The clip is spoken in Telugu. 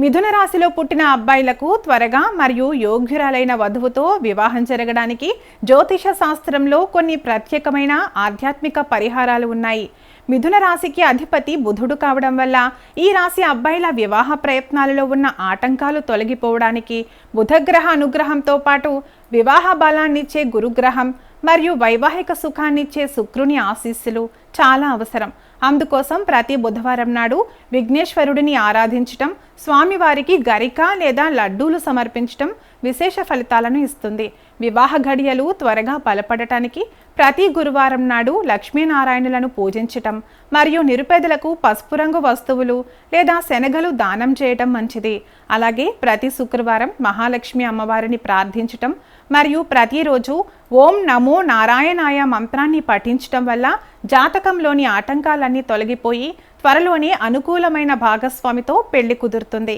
మిథున రాశిలో పుట్టిన అబ్బాయిలకు త్వరగా మరియు యోగ్యురాలైన వధువుతో వివాహం జరగడానికి జ్యోతిష శాస్త్రంలో కొన్ని ప్రత్యేకమైన ఆధ్యాత్మిక పరిహారాలు ఉన్నాయి. మిథున రాశికి అధిపతి బుధుడు కావడం వల్ల ఈ రాశి అబ్బాయిల వివాహ ప్రయత్నాలలో ఉన్న ఆటంకాలు తొలగిపోవడానికి బుధగ్రహ అనుగ్రహంతో పాటు వివాహ బలాన్నిచ్చే గురుగ్రహం మరియు వైవాహిక సుఖాన్నిచ్చే శుక్రుని ఆశీస్సులు చాలా అవసరం. అందుకోసం ప్రతి బుధవారం నాడు విఘ్నేశ్వరుడిని ఆరాధించటం, స్వామివారికి గరిక లేదా లడ్డూలు సమర్పించటం విశేష ఫలితాలను ఇస్తుంది. వివాహ ఘడియలు త్వరగా బలపడటానికి ప్రతి గురువారం నాడు లక్ష్మీనారాయణులను పూజించటం మరియు నిరుపేదలకు పసుపు రంగు వస్తువులు లేదా శనగలు దానం చేయటం మంచిది. అలాగే ప్రతి శుక్రవారం మహాలక్ష్మి అమ్మవారిని ప్రార్థించటం మరియు ప్రతిరోజు ఓం నమో నారాయణాయ మంత్రాన్ని పఠించటం వల్ల జాతకంలోని ఆటంకాలన్నీ తొలగిపోయి త్వరలోనే అనుకూలమైన భాగస్వామితో పెళ్లి కుదురుతుంది.